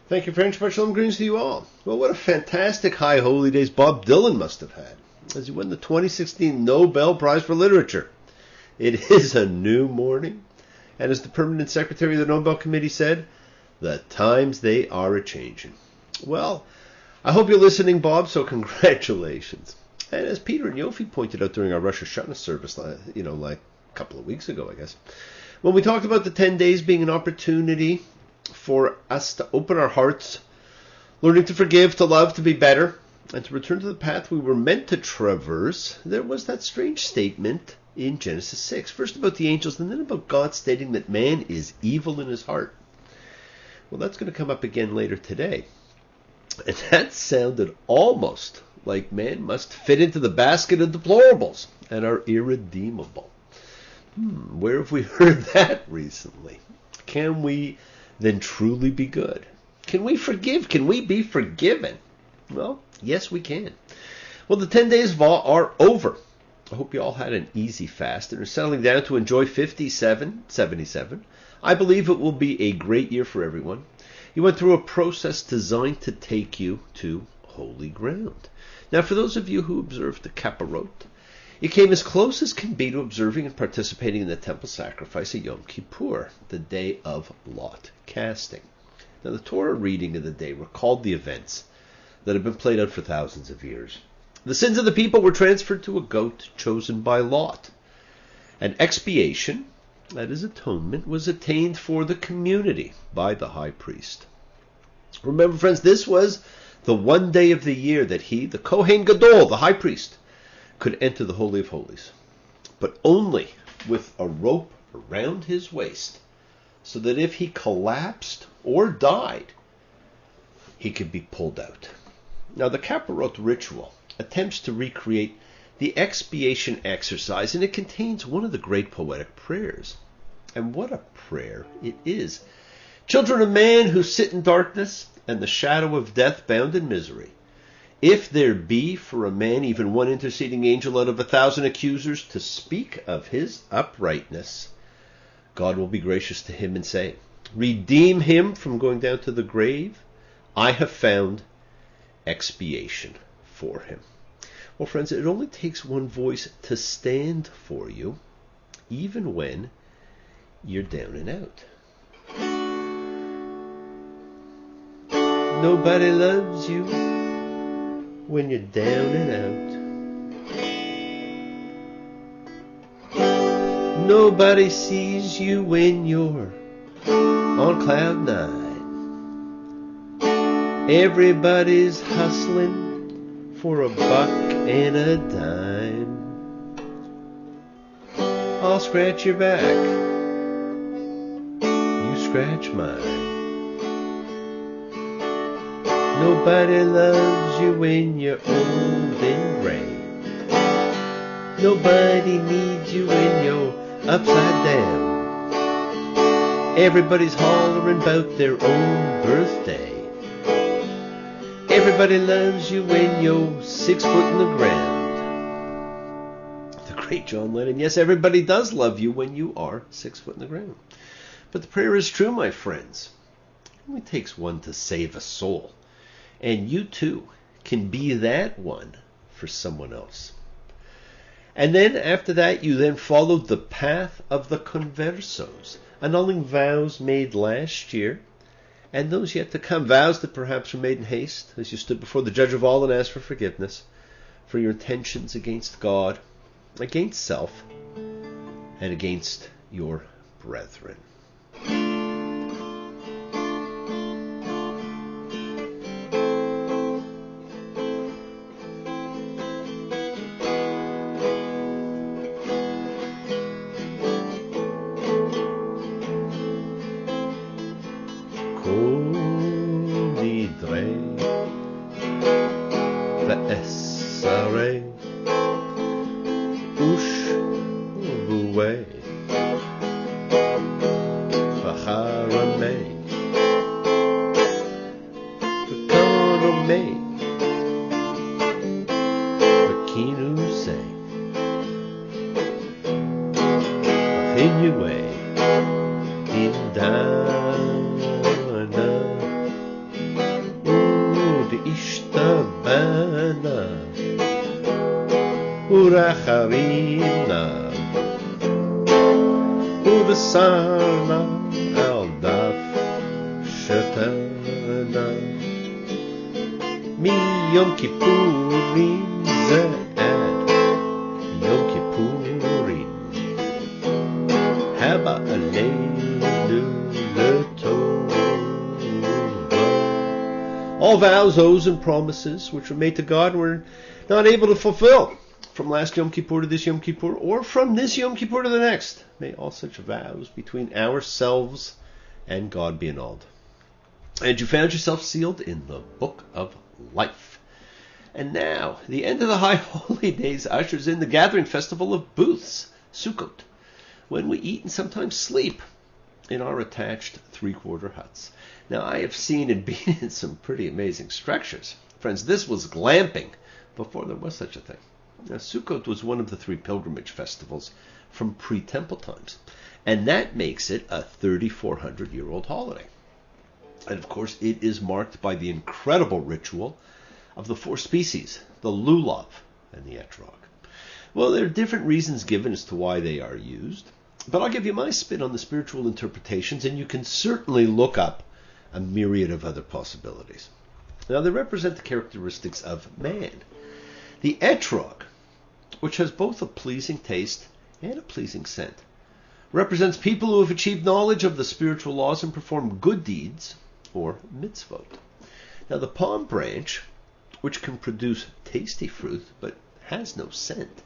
Thank you, French. Much shalom greetings to you all. Well, what a fantastic high holy days Bob Dylan must have had as he won the 2016 Nobel Prize for Literature. It is a new morning, and as the permanent secretary of the Nobel Committee said, the times they are a-changing. Well, I hope you're listening, Bob, so congratulations. And as Peter and Yofi pointed out during our Rosh Hashanah service, like a couple of weeks ago, I guess, when we talked about the 10 days being an opportunity for us to open our hearts, learning to forgive, to love, to be better, and to return to the path we were meant to traverse, there was that strange statement in Genesis 6. First about the angels, and then about God stating that man is evil in his heart. Well, that's going to come up again later today. And that sounded almost like man must fit into the basket of deplorables and are irredeemable. Where have we heard that recently? Can we then truly be good? Can we forgive? Can we be forgiven? Well, yes, we can. Well, the 10 days of awe are over. I hope you all had an easy fast and are settling down to enjoy 5777. I believe it will be a great year for everyone. You went through a process designed to take you to holy ground. Now, for those of you who observed the Kapparot, you came as close as can be to observing and participating in the temple sacrifice of Yom Kippur, the day of lot casting. Now, the Torah reading of the day recalled the events that have been played out for thousands of years. The sins of the people were transferred to a goat chosen by Lot. And expiation, that is atonement, was attained for the community by the high priest. Remember, friends, this was the one day of the year that he, the Kohen Gadol, the high priest, could enter the Holy of Holies, but only with a rope around his waist, so that if he collapsed or died, he could be pulled out. Now, the Kapparot ritual attempts to recreate the expiation exercise, and it contains one of the great poetic prayers. And what a prayer it is. Children of man who sit in darkness and the shadow of death, bound in misery, if there be for a man even one interceding angel out of 1,000 accusers to speak of his uprightness, God will be gracious to him and say, redeem him from going down to the grave. I have found expiation for him. Well, friends, it only takes one voice to stand for you, even when you're down and out. Nobody loves you when you're down and out. Nobody sees you when you're on cloud nine. Everybody's hustling for a buck and a dime. I'll scratch your back, you scratch mine. Nobody loves you when you're old and gray. Nobody needs you when you're upside down. Everybody's hollering about their own birthday. Everybody loves you when you're 6 foot in the ground. The great John Lennon. Yes, everybody does love you when you are 6 foot in the ground. But the prayer is true, my friends. It only takes one to save a soul. And you too can be that one for someone else. And then after that, you then followed the path of the conversos, annulling vows made last year and those yet to come, vows that perhaps were made in haste as you stood before the judge of all and asked for forgiveness for your intentions against God, against self, and against your brethren. urachavina uvesarna al daf shetana mi Yom Kippurim ze ad Yom Kippurim haba aleinu letova. All vows, oaths, and promises which were made to God were not able to fulfill from last Yom Kippur to this Yom Kippur, or from this Yom Kippur to the next. May all such vows between ourselves and God be annulled. And you found yourself sealed in the book of life. And now, the end of the High Holy Days ushers in the gathering festival of booths, Sukkot, when we eat and sometimes sleep in our attached three-quarter huts. Now, I have seen and been in some pretty amazing structures. Friends, this was glamping before there was such a thing. Now, Sukkot was one of the three pilgrimage festivals from pre-temple times, and that makes it a 3,400-year-old holiday. And of course, it is marked by the incredible ritual of the four species, the lulav and the etrog. Well, there are different reasons given as to why they are used, but I'll give you my spin on the spiritual interpretations, and you can certainly look up a myriad of other possibilities. Now, they represent the characteristics of man. The etrog, which has both a pleasing taste and a pleasing scent, represents people who have achieved knowledge of the spiritual laws and perform good deeds, or mitzvot. Now, the palm branch, which can produce tasty fruit but has no scent,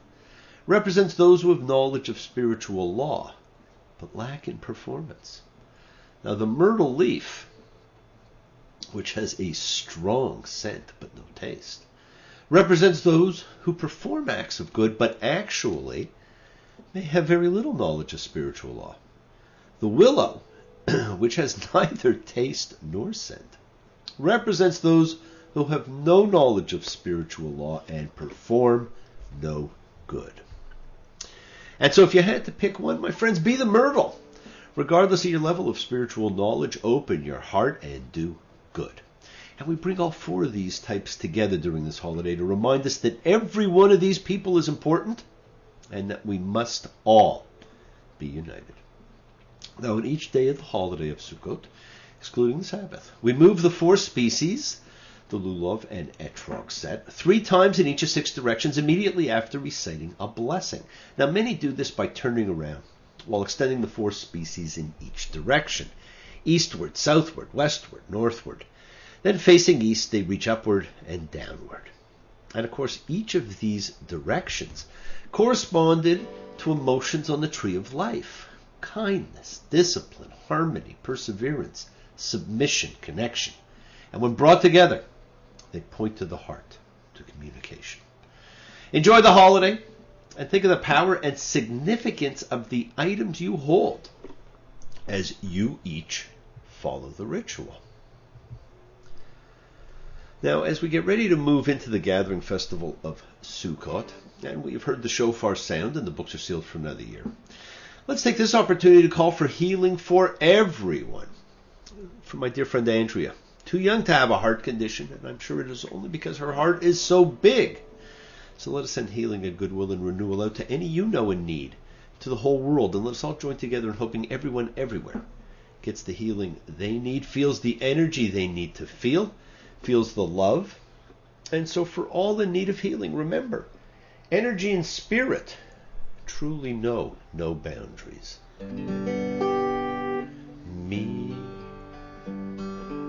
represents those who have knowledge of spiritual law but lack in performance. Now, the myrtle leaf, which has a strong scent but no taste, represents those who perform acts of good but actually may have very little knowledge of spiritual law. The willow, which has neither taste nor scent, represents those who have no knowledge of spiritual law and perform no good. And so if you had to pick one, my friends, be the myrtle. Regardless of your level of spiritual knowledge, open your heart and do good. And we bring all four of these types together during this holiday to remind us that every one of these people is important and that we must all be united. Now, on each day of the holiday of Sukkot, excluding the Sabbath, we move the four species, the lulav and etrog set, 3 times in each of 6 directions immediately after reciting a blessing. Now, many do this by turning around while extending the 4 species in each direction: eastward, southward, westward, northward. Then facing east, they reach upward and downward. And of course, each of these directions corresponded to emotions on the tree of life: kindness, discipline, harmony, perseverance, submission, connection. And when brought together, they point to the heart, to communication. Enjoy the holiday and think of the power and significance of the items you hold as you each follow the ritual. Now, as we get ready to move into the gathering festival of Sukkot, and we've heard the shofar sound and the books are sealed for another year, let's take this opportunity to call for healing for everyone. For my dear friend Andrea, too young to have a heart condition, and I'm sure it is only because her heart is so big. So let us send healing and goodwill and renewal out to any you know in need, to the whole world, and let us all join together in hoping everyone everywhere gets the healing they need, feels the energy they need to feel, feels the love. And so for all in need of healing, remember, energy and spirit truly know no boundaries. Me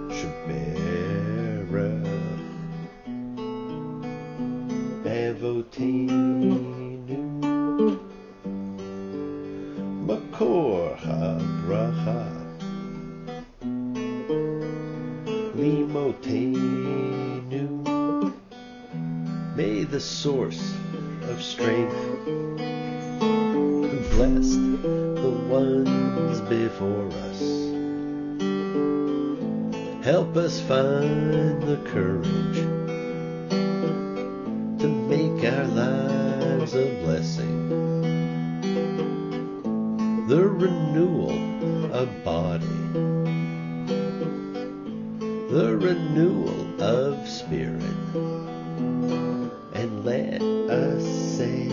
Shemera Evotenu Makor HaBracha Limotenu. May the source of strength who blessed the ones before us help us find the courage to make our lives a blessing, the renewal of body, the renewal of spirit, and let us say,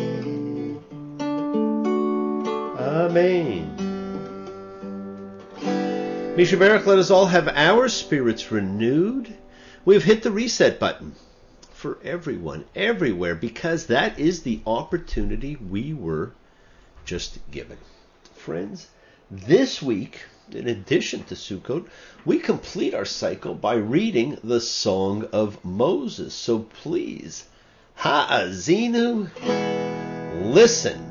Amen. Misha Barak, let us all have our spirits renewed. We've hit the reset button for everyone, everywhere, because that is the opportunity we were just given. Friends, this week, in addition to Sukkot, we complete our cycle by reading the Song of Moses. So please, ha'azinu, listen.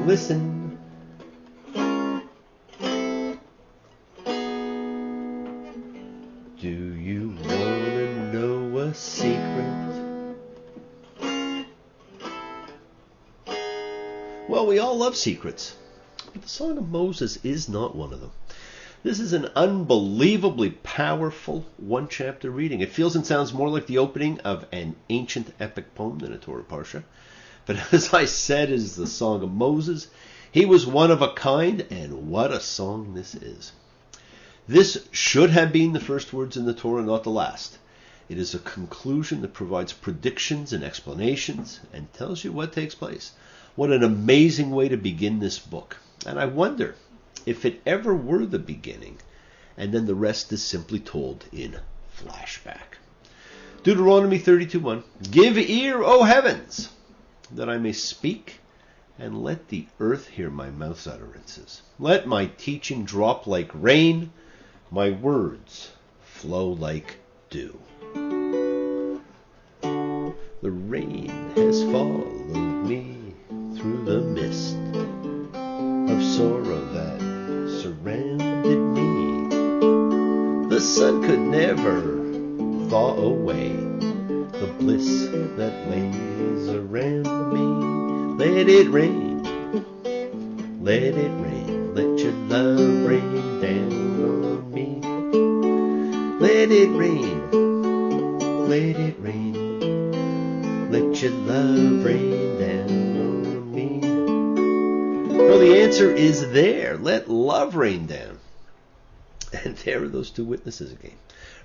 Listen. Do you want to know a secret? Well, we all love secrets, but the Song of Moses is not one of them. This is an unbelievably powerful one-chapter reading. It feels and sounds more like the opening of an ancient epic poem than a Torah parsha. But as I said, it is the Song of Moses. He was one of a kind, and what a song this is. This should have been the first words in the Torah, not the last. It is a conclusion that provides predictions and explanations and tells you what takes place. What an amazing way to begin this book. And I wonder if it ever were the beginning, and then the rest is simply told in flashback. Deuteronomy 32:1. Give ear, O heavens, that I may speak, and let the earth hear my mouth's utterances. Let my teaching drop like rain, my words flow like dew. The rain has followed me through the mist of sorrow that surrounded me. The sun could never thaw away the bliss that lays around me. Let it rain, let it rain, let your love rain down on me. Let it rain, let it rain, let your love rain down on me. Well, the answer is there. Let love rain down. And there are those two witnesses again.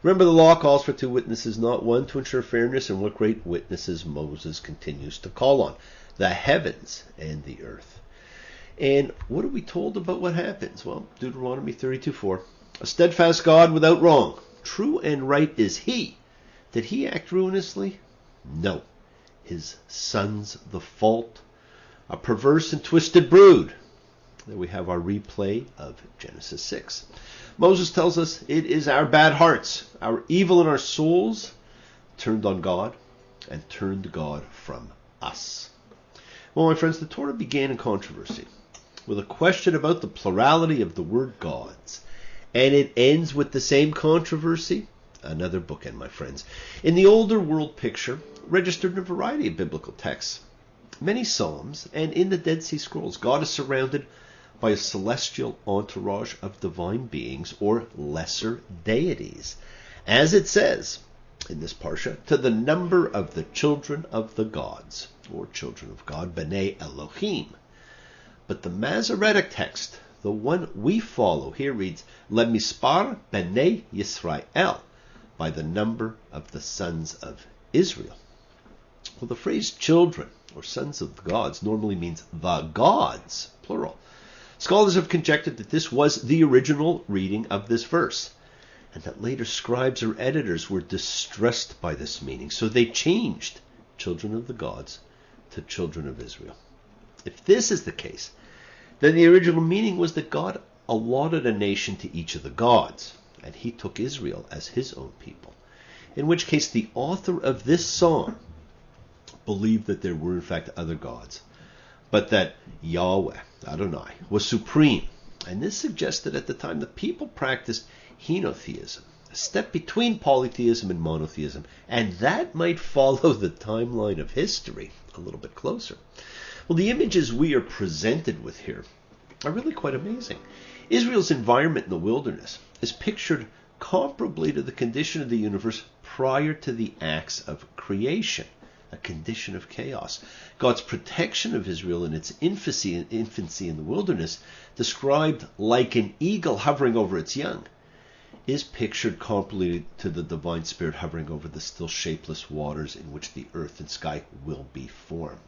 Remember, the law calls for two witnesses, not one, to ensure fairness, and what great witnesses Moses continues to call on: the heavens and the earth. And what are we told about what happens? Well, Deuteronomy 32:4. A steadfast God without wrong, true and right is he. Did he act ruinously? No. His son's the fault. A perverse and twisted brood. There we have our replay of Genesis 6. Moses tells us it is our bad hearts, our evil in our souls, turned on God and turned God from us. Well, my friends, the Torah began in controversy with a question about the plurality of the word gods. And it ends with the same controversy. Another bookend, my friends. In the older world picture, registered in a variety of biblical texts, many Psalms, and in the Dead Sea Scrolls, God is surrounded by a celestial entourage of divine beings or lesser deities. As it says in this parsha, to the number of the children of the gods, or children of God, B'nai Elohim. But the Masoretic text, the one we follow here, reads, Lemispar B'nai Yisrael, by the number of the sons of Israel. Well, the phrase children, or sons of the gods, normally means the gods, plural. Scholars have conjectured that this was the original reading of this verse, and that later scribes or editors were distressed by this meaning, so they changed children of the gods to children of Israel. If this is the case, then the original meaning was that God allotted a nation to each of the gods, and he took Israel as his own people. In which case the author of this song believed that there were in fact other gods, but that Yahweh, Adonai, was supreme. And this suggests that at the time the people practiced henotheism, a step between polytheism and monotheism, and that might follow the timeline of history a little bit closer. Well, the images we are presented with here are really quite amazing. Israel's environment in the wilderness is pictured comparably to the condition of the universe prior to the acts of creation, a condition of chaos. God's protection of Israel in its infancy in the wilderness, described like an eagle hovering over its young, is pictured comparably to the divine spirit hovering over the still shapeless waters in which the earth and sky will be formed.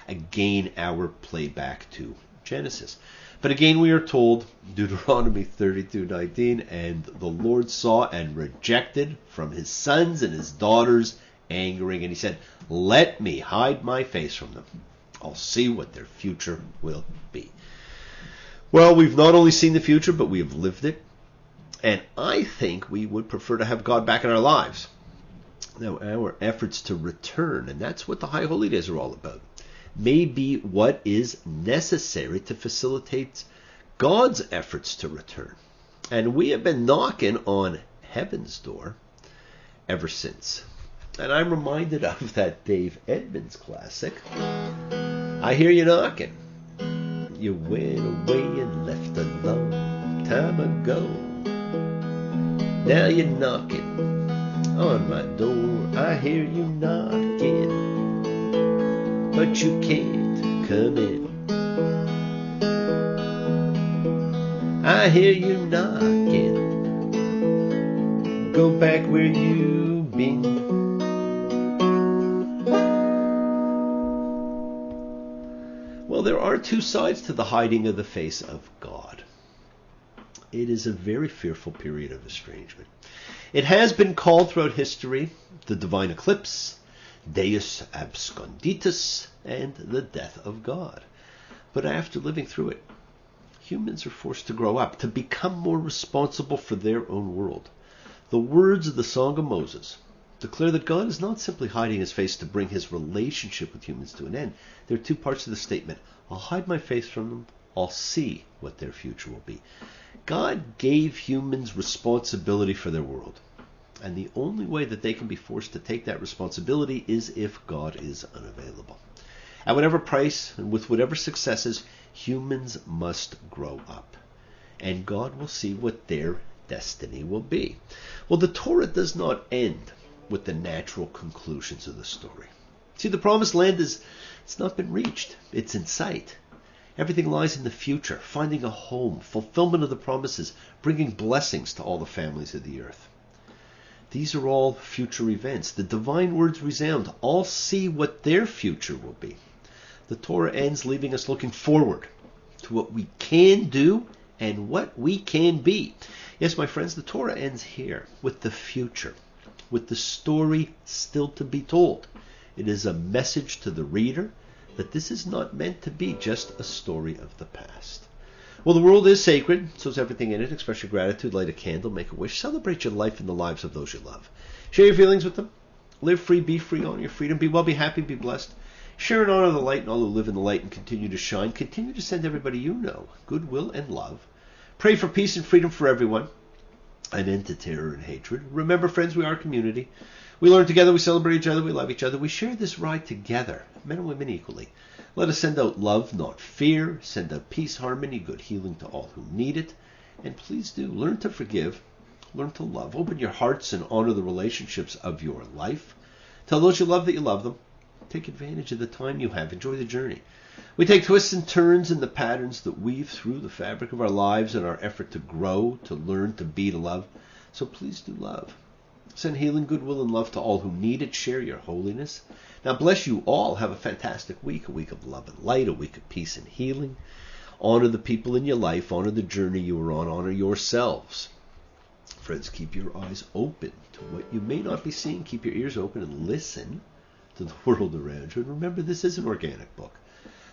Again, our playback to Genesis. But again, we are told, Deuteronomy 32:19, and the Lord saw and rejected from his sons and his daughters, angering, and he said, let me hide my face from them. I'll see what their future will be. Well, we've not only seen the future, but we have lived it. And I think we would prefer to have God back in our lives. Now, our efforts to return, and that's what the High Holy Days are all about, may be what is necessary to facilitate God's efforts to return. And we have been knocking on heaven's door ever since. And I'm reminded of that Dave Edmunds classic, I Hear You Knocking. You went away and left a long time ago. Now you're knocking on my door. I hear you knocking, but you can't come in. I hear you knocking. Go back where you've been. Well, there are two sides to the hiding of the face of God. It is a very fearful period of estrangement. It has been called throughout history the divine eclipse, Deus absconditus, and the death of God. But after living through it, humans are forced to grow up, to become more responsible for their own world. The words of the Song of Moses declare that God is not simply hiding his face to bring his relationship with humans to an end. There are two parts to the statement. I'll hide my face from them. I'll see what their future will be. God gave humans responsibility for their world. And the only way that they can be forced to take that responsibility is if God is unavailable. At whatever price and with whatever successes, humans must grow up. And God will see what their destiny will be. Well, the Torah does not end with the natural conclusions of the story. See, the promised land it's not been reached. It's in sight. Everything lies in the future, finding a home, fulfillment of the promises, bringing blessings to all the families of the earth. These are all future events. The divine words resound. All see what their future will be. The Torah ends leaving us looking forward to what we can do and what we can be. Yes, my friends, the Torah ends here with the future, with the story still to be told. It is a message to the reader that this is not meant to be just a story of the past. Well, the world is sacred, so is everything in it. Express your gratitude, light a candle, make a wish, celebrate your life and the lives of those you love. Share your feelings with them. Live free, be free, honor your freedom. Be well, be happy, be blessed. Share and honor the light and all who live in the light and continue to shine. Continue to send everybody you know goodwill and love. Pray for peace and freedom for everyone. An end to terror and hatred. Remember, friends, we are a community. We learn together, we celebrate each other, we love each other. We share this ride together, men and women equally. Let us send out love, not fear. Send out peace, harmony, good healing to all who need it. And please do, learn to forgive, learn to love. Open your hearts and honor the relationships of your life. Tell those you love that you love them. Take advantage of the time you have. Enjoy the journey. We take twists and turns in the patterns that weave through the fabric of our lives in our effort to grow, to learn, to be, to love. So please do love. Send healing, goodwill, and love to all who need it. Share your holiness. Now bless you all. Have a fantastic week, a week of love and light, a week of peace and healing. Honor the people in your life. Honor the journey you are on. Honor yourselves. Friends, keep your eyes open to what you may not be seeing. Keep your ears open and listen to the world around you. And remember, this is an organic book.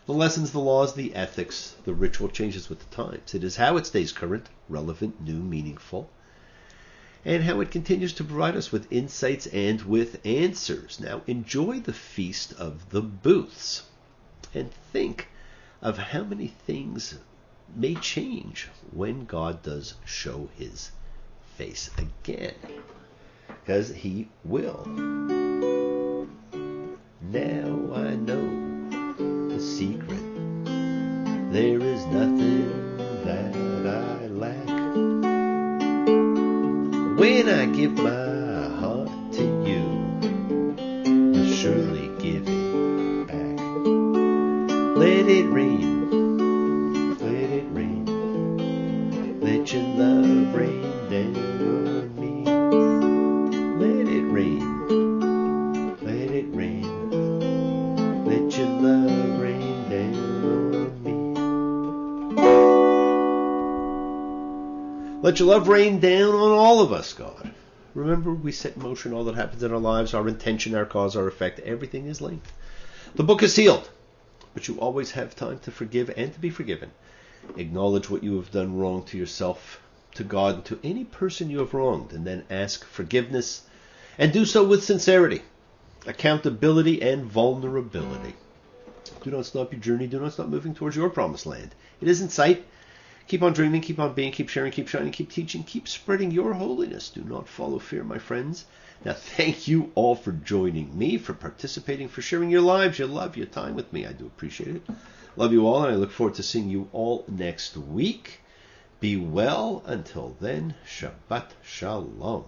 The lessons, the laws, the ethics, the ritual changes with the times. It is how it stays current, relevant, new, meaningful, and how it continues to provide us with insights and with answers. Now, enjoy the feast of the booths and think of how many things may change when God does show his face again, because he will. Now I know the secret. There is nothing that I lack. When I give my heart to you, I'll surely give it back. Let it rain, let it rain, let your love rain down. Let your love rain down on all of us, God. Remember, we set in motion all that happens in our lives, our intention, our cause, our effect. Everything is linked. The book is sealed, but you always have time to forgive and to be forgiven. Acknowledge what you have done wrong to yourself, to God, and to any person you have wronged, and then ask forgiveness, and do so with sincerity, accountability, and vulnerability. Do not stop your journey. Do not stop moving towards your promised land. It is in sight. Keep on dreaming, keep on being, keep sharing, keep shining, keep teaching, keep spreading your holiness. Do not follow fear, my friends. Now, thank you all for joining me, for participating, for sharing your lives, your love, your time with me. I do appreciate it. Love you all, and I look forward to seeing you all next week. Be well. Until then, Shabbat Shalom.